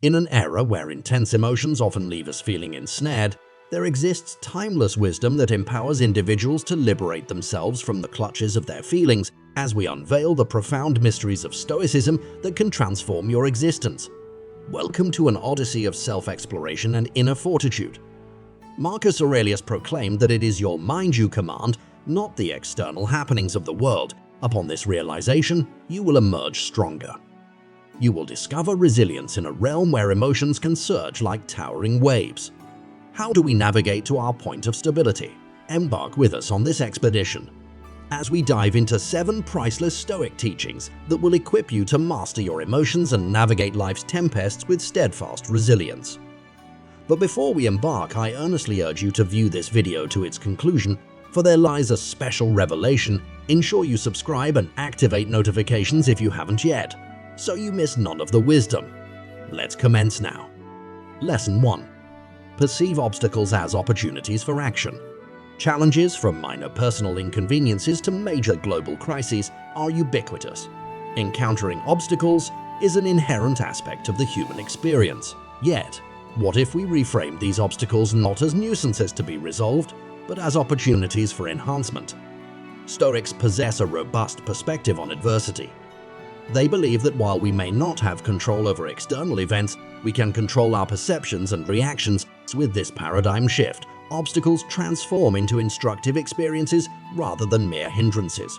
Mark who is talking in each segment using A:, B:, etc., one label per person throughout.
A: In an era where intense emotions often leave us feeling ensnared, there exists timeless wisdom that empowers individuals to liberate themselves from the clutches of their feelings as we unveil the profound mysteries of Stoicism that can transform your existence. Welcome to an odyssey of self-exploration and inner fortitude. Marcus Aurelius proclaimed that it is your mind you command, not the external happenings of the world. Upon this realization, you will emerge stronger. You will discover resilience in a realm where emotions can surge like towering waves. How do we navigate to our point of stability? Embark with us on this expedition as we dive into 7 priceless Stoic teachings that will equip you to master your emotions and navigate life's tempests with steadfast resilience. But before we embark, I earnestly urge you to view this video to its conclusion, for there lies a special revelation. Ensure you subscribe and activate notifications if you haven't yet, so you miss none of the wisdom. Let's commence now. Lesson 1. Perceive obstacles as opportunities for action. Challenges, from minor personal inconveniences to major global crises, are ubiquitous. Encountering obstacles is an inherent aspect of the human experience. Yet, what if we reframe these obstacles not as nuisances to be resolved, but as opportunities for enhancement? Stoics possess a robust perspective on adversity. They believe that while we may not have control over external events, we can control our perceptions and reactions. With this paradigm shift, obstacles transform into instructive experiences rather than mere hindrances.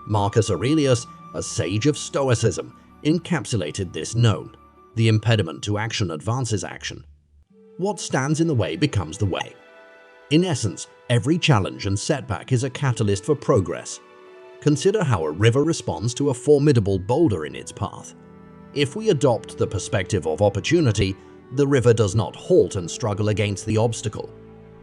A: Marcus Aurelius, a sage of Stoicism, encapsulated this notion: the impediment to action advances action. What stands in the way becomes the way. In essence, every challenge and setback is a catalyst for progress. Consider how a river responds to a formidable boulder in its path. If we adopt the perspective of opportunity, the river does not halt and struggle against the obstacle.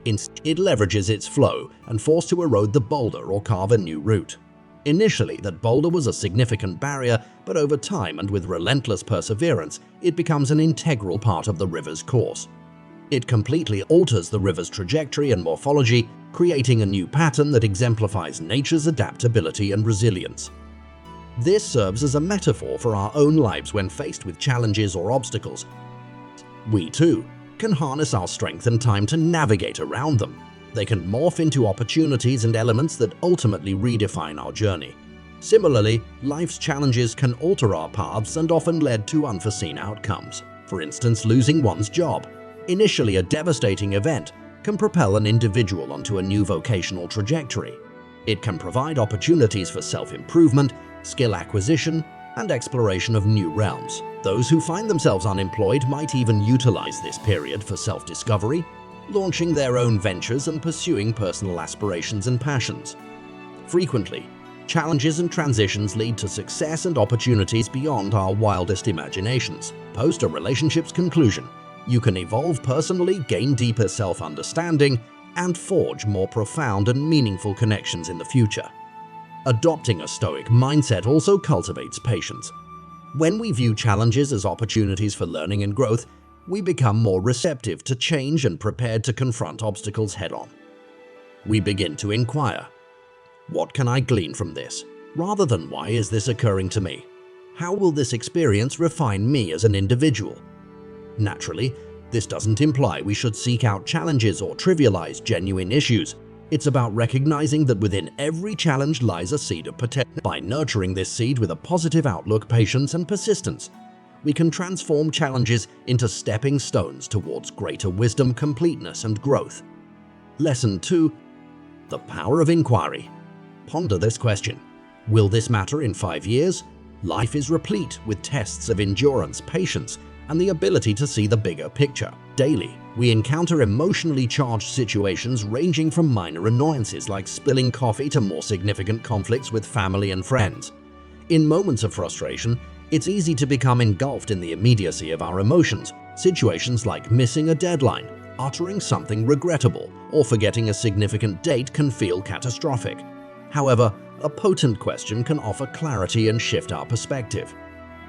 A: Instead, it leverages its flow and forces to erode the boulder or carve a new route. Initially, that boulder was a significant barrier, but over time and with relentless perseverance, it becomes an integral part of the river's course. It completely alters the river's trajectory and morphology, creating a new pattern that exemplifies nature's adaptability and resilience. This serves as a metaphor for our own lives when faced with challenges or obstacles. We, too, can harness our strength and time to navigate around them. They can morph into opportunities and elements that ultimately redefine our journey. Similarly, life's challenges can alter our paths and often lead to unforeseen outcomes. For instance, losing one's job, initially a devastating event, can propel an individual onto a new vocational trajectory. It can provide opportunities for self-improvement, skill acquisition, and exploration of new realms. Those who find themselves unemployed might even utilize this period for self-discovery, launching their own ventures and pursuing personal aspirations and passions. Frequently, challenges and transitions lead to success and opportunities beyond our wildest imaginations. Post a relationship's conclusion, you can evolve personally, gain deeper self-understanding, and forge more profound and meaningful connections in the future. Adopting a Stoic mindset also cultivates patience. When we view challenges as opportunities for learning and growth, we become more receptive to change and prepared to confront obstacles head-on. We begin to inquire, what can I glean from this? Rather than why is this occurring to me? How will this experience refine me as an individual? Naturally, this doesn't imply we should seek out challenges or trivialize genuine issues. It's about recognizing that within every challenge lies a seed of potential. By nurturing this seed with a positive outlook, patience, and persistence, we can transform challenges into stepping stones towards greater wisdom, completeness, and growth. Lesson 2. The power of inquiry. Ponder this question: will this matter in 5 years? Life is replete with tests of endurance, patience, and the ability to see the bigger picture. Daily, we encounter emotionally charged situations ranging from minor annoyances like spilling coffee to more significant conflicts with family and friends. In moments of frustration, it's easy to become engulfed in the immediacy of our emotions. Situations like missing a deadline, uttering something regrettable, or forgetting a significant date can feel catastrophic. However, a potent question can offer clarity and shift our perspective.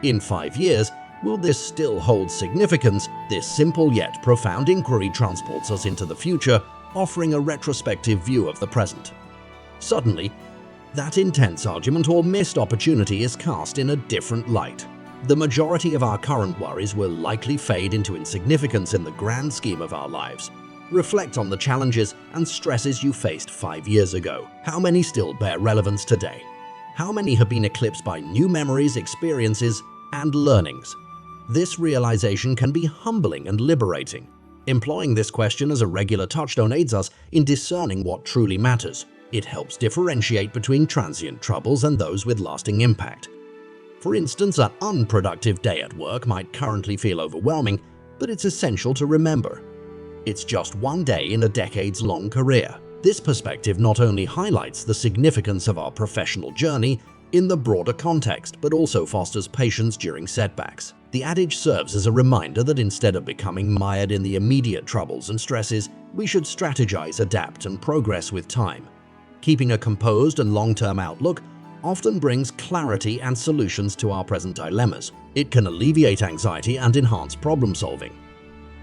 A: In 5 years, will this still hold significance? This simple yet profound inquiry transports us into the future, offering a retrospective view of the present. Suddenly, that intense argument or missed opportunity is cast in a different light. The majority of our current worries will likely fade into insignificance in the grand scheme of our lives. Reflect on the challenges and stresses you faced 5 years ago. How many still bear relevance today? How many have been eclipsed by new memories, experiences, and learnings? This realization can be humbling and liberating. Employing this question as a regular touchstone aids us in discerning what truly matters. It helps differentiate between transient troubles and those with lasting impact. For instance, an unproductive day at work might currently feel overwhelming, but it's essential to remember. It's just one day in a decades-long career. This perspective not only highlights the significance of our professional journey in the broader context, but also fosters patience during setbacks. The adage serves as a reminder that instead of becoming mired in the immediate troubles and stresses, we should strategize, adapt, and progress with time. Keeping a composed and long-term outlook often brings clarity and solutions to our present dilemmas. It can alleviate anxiety and enhance problem-solving.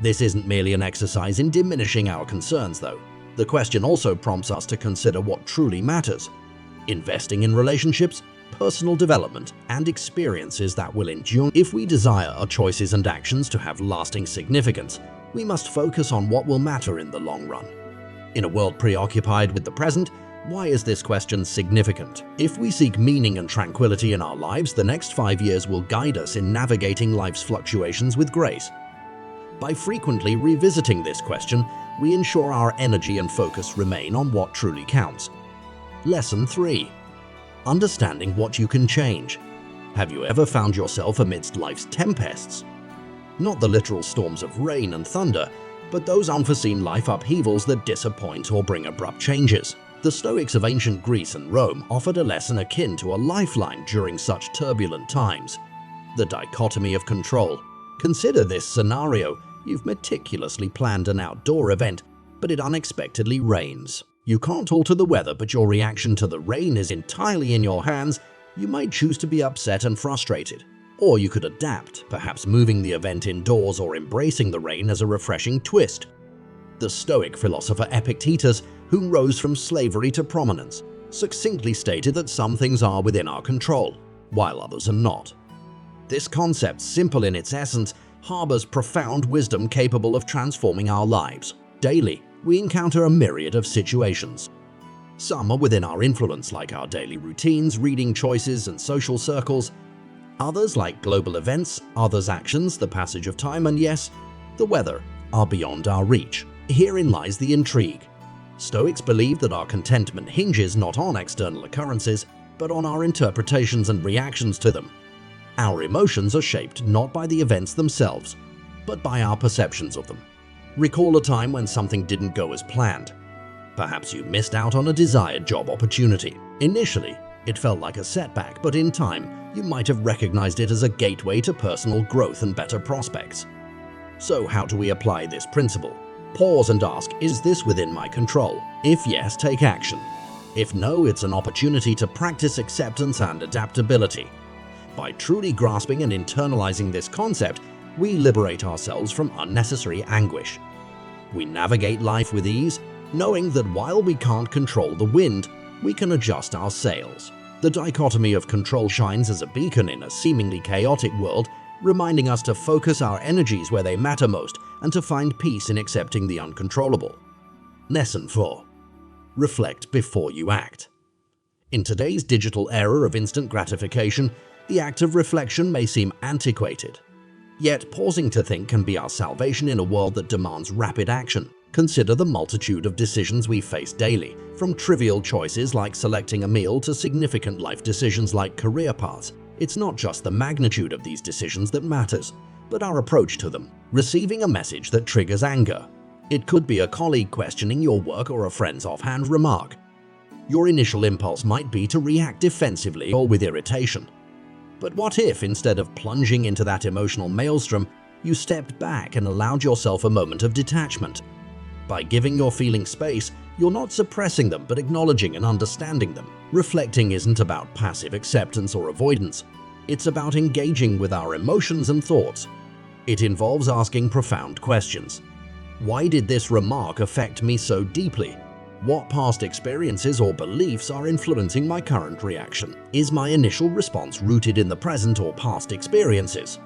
A: This isn't merely an exercise in diminishing our concerns, though. The question also prompts us to consider what truly matters: investing in relationships, personal development, and experiences that will endure. If we desire our choices and actions to have lasting significance, we must focus on what will matter in the long run. In a world preoccupied with the present, why is this question significant? If we seek meaning and tranquility in our lives, the next 5 years will guide us in navigating life's fluctuations with grace. By frequently revisiting this question, we ensure our energy and focus remain on what truly counts. Lesson 3. Understanding what you can change. Have you ever found yourself amidst life's tempests? Not the literal storms of rain and thunder, but those unforeseen life upheavals that disappoint or bring abrupt changes. The Stoics of ancient Greece and Rome offered a lesson akin to a lifeline during such turbulent times: the dichotomy of control. Consider this scenario. You've meticulously planned an outdoor event, but it unexpectedly rains. You can't alter the weather, but your reaction to the rain is entirely in your hands. You might choose to be upset and frustrated. Or you could adapt, perhaps moving the event indoors or embracing the rain as a refreshing twist. The Stoic philosopher Epictetus, who rose from slavery to prominence, succinctly stated that some things are within our control, while others are not. This concept, simple in its essence, harbors profound wisdom capable of transforming our lives. Daily, we encounter a myriad of situations. Some are within our influence, like our daily routines, reading choices, and social circles. Others, like global events, others' actions, the passage of time, and yes, the weather, are beyond our reach. Herein lies the intrigue. Stoics believe that our contentment hinges not on external occurrences, but on our interpretations and reactions to them. Our emotions are shaped not by the events themselves, but by our perceptions of them. Recall a time when something didn't go as planned. Perhaps you missed out on a desired job opportunity. Initially, it felt like a setback, but in time, you might have recognized it as a gateway to personal growth and better prospects. So how do we apply this principle? Pause and ask, is this within my control? If yes, take action. If no, it's an opportunity to practice acceptance and adaptability. By truly grasping and internalizing this concept, we liberate ourselves from unnecessary anguish. We navigate life with ease, knowing that while we can't control the wind, we can adjust our sails. The dichotomy of control shines as a beacon in a seemingly chaotic world, reminding us to focus our energies where they matter most and to find peace in accepting the uncontrollable. Lesson 4. Reflect before you act. In today's digital era of instant gratification, the act of reflection may seem antiquated. Yet pausing to think can be our salvation in a world that demands rapid action. Consider the multitude of decisions we face daily, from trivial choices like selecting a meal to significant life decisions like career paths. It's not just the magnitude of these decisions that matters, but our approach to them. Receiving a message that triggers anger. It could be a colleague questioning your work or a friend's offhand remark. Your initial impulse might be to react defensively or with irritation. But what if, instead of plunging into that emotional maelstrom, you stepped back and allowed yourself a moment of detachment? By giving your feelings space, you're not suppressing them but acknowledging and understanding them. Reflecting isn't about passive acceptance or avoidance. It's about engaging with our emotions and thoughts. It involves asking profound questions. Why did this remark affect me so deeply? What past experiences or beliefs are influencing my current reaction? Is my initial response rooted in the present or past experiences?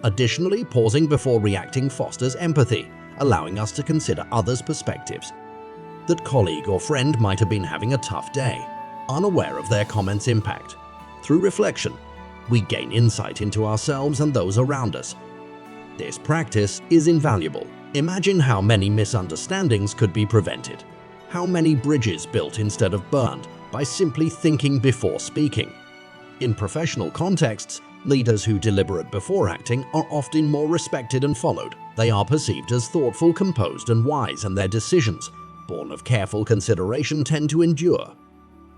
A: Additionally, pausing before reacting fosters empathy, allowing us to consider others' perspectives. That colleague or friend might have been having a tough day, unaware of their comments' impact. Through reflection, we gain insight into ourselves and those around us. This practice is invaluable. Imagine how many misunderstandings could be prevented. How many bridges built instead of burned by simply thinking before speaking. In professional contexts, leaders who deliberate before acting are often more respected and followed. They are perceived as thoughtful, composed, and wise, and their decisions, born of careful consideration, tend to endure.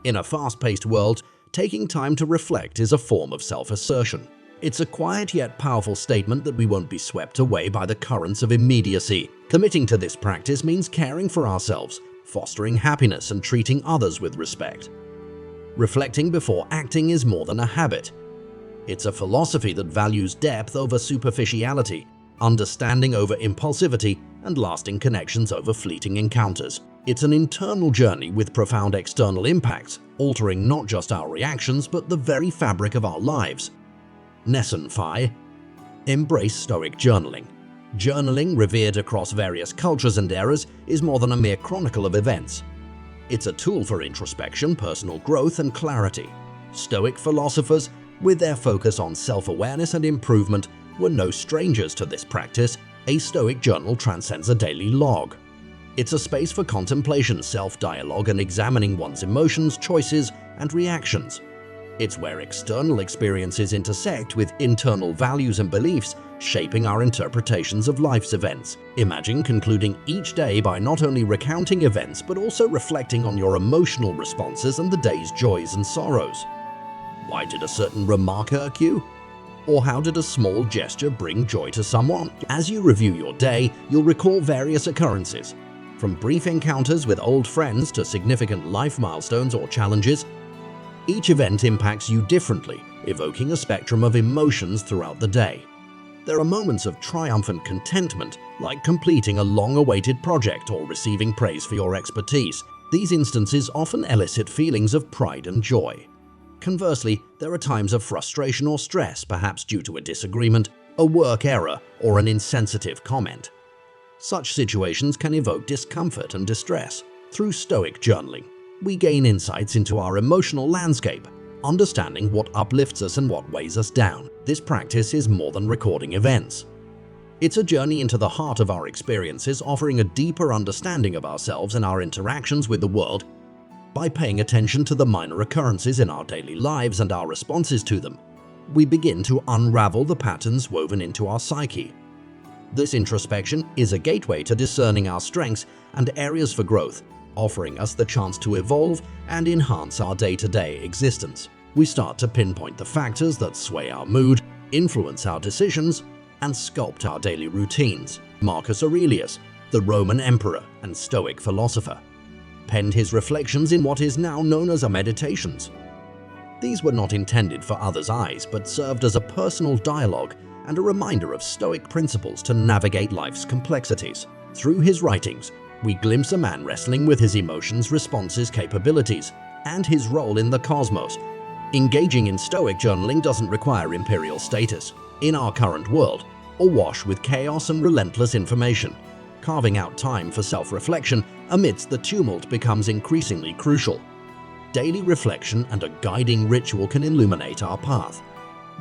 A: In a fast-paced world, taking time to reflect is a form of self-assertion. It's a quiet yet powerful statement that we won't be swept away by the currents of immediacy. Committing to this practice means caring for ourselves, fostering happiness, and treating others with respect. Reflecting before acting is more than a habit. It's a philosophy that values depth over superficiality, understanding over impulsivity, and lasting connections over fleeting encounters. It's an internal journey with profound external impacts, altering not just our reactions but the very fabric of our lives. Lesson 5. Embrace Stoic journaling. Journaling, revered across various cultures and eras, is more than a mere chronicle of events. It's a tool for introspection, personal growth, and clarity. Stoic philosophers, with their focus on self-awareness and improvement, were no strangers to this practice. A Stoic journal transcends a daily log. It's a space for contemplation, self-dialogue, and examining one's emotions, choices, and reactions. It's where external experiences intersect with internal values and beliefs, shaping our interpretations of life's events. Imagine concluding each day by not only recounting events but also reflecting on your emotional responses and the day's joys and sorrows. Why did a certain remark irk you? Or how did a small gesture bring joy to someone? As you review your day, you'll recall various occurrences, from brief encounters with old friends to significant life milestones or challenges. Each event impacts you differently, evoking a spectrum of emotions throughout the day. There are moments of triumph and contentment, like completing a long-awaited project or receiving praise for your expertise. These instances often elicit feelings of pride and joy. Conversely, there are times of frustration or stress, perhaps due to a disagreement, a work error, or an insensitive comment. Such situations can evoke discomfort and distress. Through Stoic journaling, we gain insights into our emotional landscape, understanding what uplifts us and what weighs us down. This practice is more than recording events. It's a journey into the heart of our experiences, offering a deeper understanding of ourselves and our interactions with the world. By paying attention to the minor occurrences in our daily lives and our responses to them, we begin to unravel the patterns woven into our psyche. This introspection is a gateway to discerning our strengths and areas for growth, offering us the chance to evolve and enhance our day-to-day existence. We start to pinpoint the factors that sway our mood, influence our decisions, and sculpt our daily routines. Marcus Aurelius, the Roman emperor and Stoic philosopher, penned his reflections in what is now known as Meditations. These were not intended for others' eyes, but served as a personal dialogue and a reminder of Stoic principles to navigate life's complexities. Through his writings, we glimpse a man wrestling with his emotions, responses, capabilities, and his role in the cosmos. Engaging in Stoic journaling doesn't require imperial status. In our current world, awash with chaos and relentless information, carving out time for self-reflection amidst the tumult becomes increasingly crucial. Daily reflection and a guiding ritual can illuminate our path.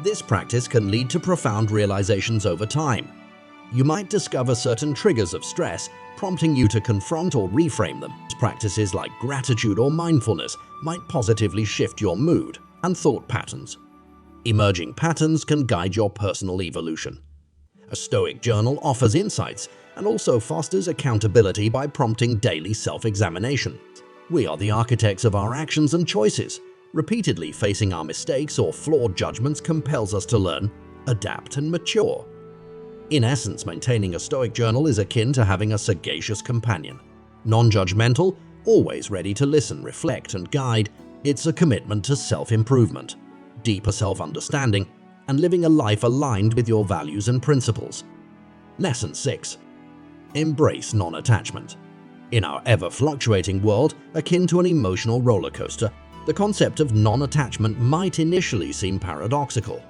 A: This practice can lead to profound realizations over time. You might discover certain triggers of stress, prompting you to confront or reframe them. Practices like gratitude or mindfulness might positively shift your mood and thought patterns. Emerging patterns can guide your personal evolution. A Stoic journal offers insights and also fosters accountability by prompting daily self-examination. We are the architects of our actions and choices. Repeatedly facing our mistakes or flawed judgments compels us to learn, adapt, and mature. In essence, maintaining a Stoic journal is akin to having a sagacious companion. Non-judgmental, always ready to listen, reflect, and guide, it's a commitment to self-improvement, deeper self-understanding, and living a life aligned with your values and principles. Lesson 6. Embrace non-attachment. In our ever-fluctuating world, akin to an emotional roller coaster, the concept of non-attachment might initially seem paradoxical.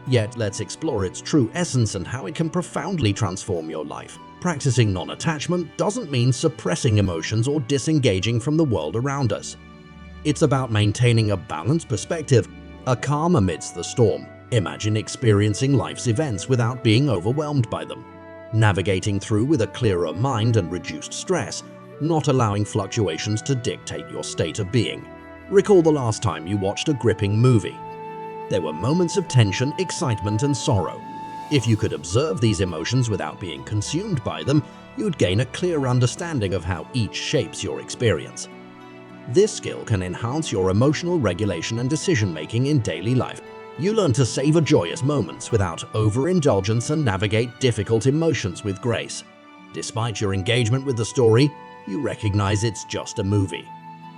A: Yet, let's explore its true essence and how it can profoundly transform your life. Practicing non-attachment doesn't mean suppressing emotions or disengaging from the world around us. It's about maintaining a balanced perspective, a calm amidst the storm. Imagine experiencing life's events without being overwhelmed by them, navigating through with a clearer mind and reduced stress, not allowing fluctuations to dictate your state of being. Recall the last time you watched a gripping movie. There were moments of tension, excitement, and sorrow. If you could observe these emotions without being consumed by them, you'd gain a clear understanding of how each shapes your experience. This skill can enhance your emotional regulation and decision-making in daily life. You learn to savor joyous moments without overindulgence and navigate difficult emotions with grace. Despite your engagement with the story, you recognize it's just a movie.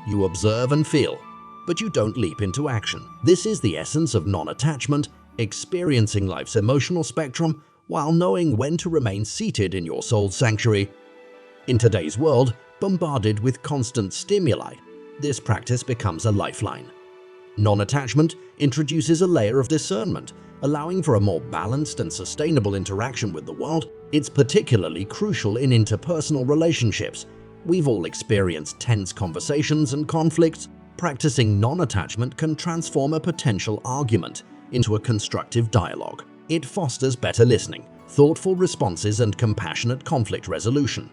A: You observe and feel, but you don't leap into action. This is the essence of non-attachment, experiencing life's emotional spectrum while knowing when to remain seated in your soul's sanctuary. In today's world, bombarded with constant stimuli, this practice becomes a lifeline. Non-attachment introduces a layer of discernment, allowing for a more balanced and sustainable interaction with the world. It's particularly crucial in interpersonal relationships. We've all experienced tense conversations and conflicts. Practicing non-attachment can transform a potential argument into a constructive dialogue. It fosters better listening, thoughtful responses, and compassionate conflict resolution.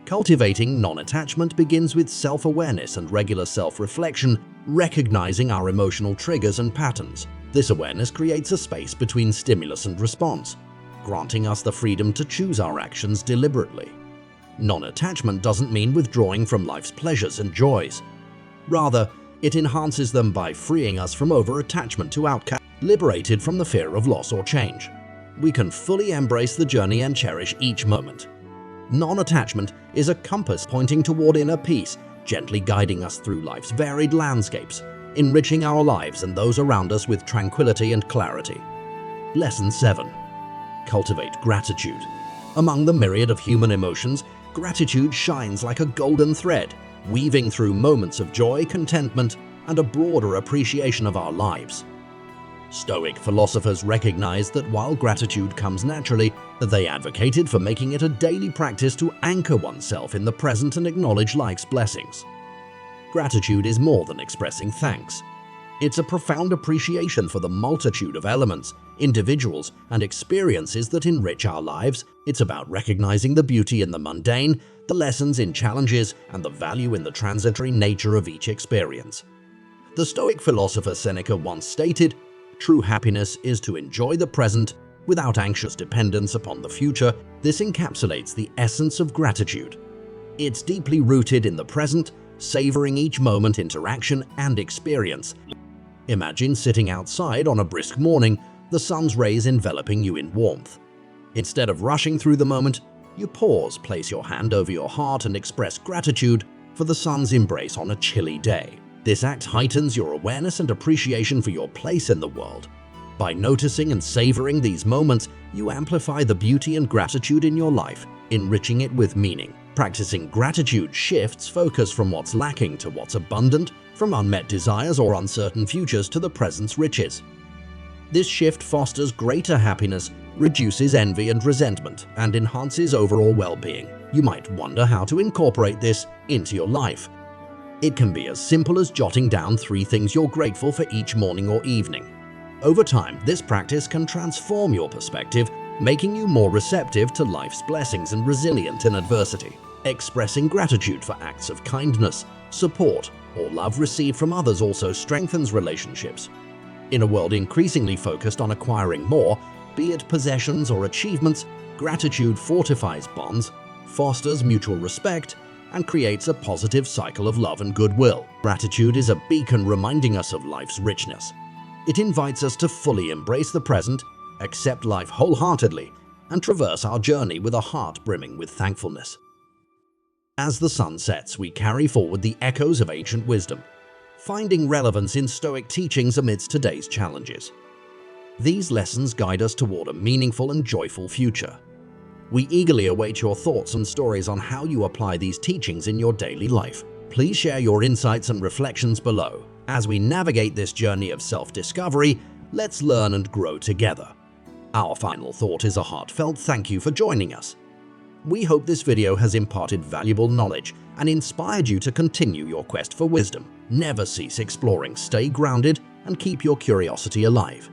A: Cultivating non-attachment begins with self-awareness and regular self-reflection, recognizing our emotional triggers and patterns. This awareness creates a space between stimulus and response, granting us the freedom to choose our actions deliberately. Non-attachment doesn't mean withdrawing from life's pleasures and joys. Rather, it enhances them by freeing us from over-attachment to outcomes. Liberated from the fear of loss or change, we can fully embrace the journey and cherish each moment. Non-attachment is a compass pointing toward inner peace, gently guiding us through life's varied landscapes, enriching our lives and those around us with tranquility and clarity. Lesson 7. Cultivate gratitude. Among the myriad of human emotions, gratitude shines like a golden thread, weaving through moments of joy, contentment, and a broader appreciation of our lives. Stoic philosophers recognized that while gratitude comes naturally, they advocated for making it a daily practice to anchor oneself in the present and acknowledge life's blessings. Gratitude is more than expressing thanks. It's a profound appreciation for the multitude of elements, individuals, and experiences that enrich our lives. It's about recognizing the beauty in the mundane, the lessons in challenges, and the value in the transitory nature of each experience. The Stoic philosopher Seneca once stated, "True happiness is to enjoy the present without anxious dependence upon the future." This encapsulates the essence of gratitude. It's deeply rooted in the present, savoring each moment, interaction, and experience. Imagine sitting outside on a brisk morning, the sun's rays enveloping you in warmth. Instead of rushing through the moment, you pause, place your hand over your heart, and express gratitude for the sun's embrace on a chilly day. This act heightens your awareness and appreciation for your place in the world. By noticing and savoring these moments, you amplify the beauty and gratitude in your life, enriching it with meaning. Practicing gratitude shifts focus from what's lacking to what's abundant, from unmet desires or uncertain futures to the present's riches. This shift fosters greater happiness, reduces envy and resentment, and enhances overall well-being. You might wonder how to incorporate this into your life. It can be as simple as jotting down 3 things you're grateful for each morning or evening. Over time, this practice can transform your perspective, making you more receptive to life's blessings and resilient in adversity. Expressing gratitude for acts of kindness, support, or love received from others also strengthens relationships. In a world increasingly focused on acquiring more, be it possessions or achievements, gratitude fortifies bonds, fosters mutual respect, and creates a positive cycle of love and goodwill. Gratitude is a beacon reminding us of life's richness. It invites us to fully embrace the present, accept life wholeheartedly, and traverse our journey with a heart brimming with thankfulness. As the sun sets, we carry forward the echoes of ancient wisdom, finding relevance in Stoic teachings amidst today's challenges. These lessons guide us toward a meaningful and joyful future. We eagerly await your thoughts and stories on how you apply these teachings in your daily life. Please share your insights and reflections below. As we navigate this journey of self-discovery, let's learn and grow together. Our final thought is a heartfelt thank you for joining us. We hope this video has imparted valuable knowledge and inspired you to continue your quest for wisdom. Never cease exploring, stay grounded, and keep your curiosity alive.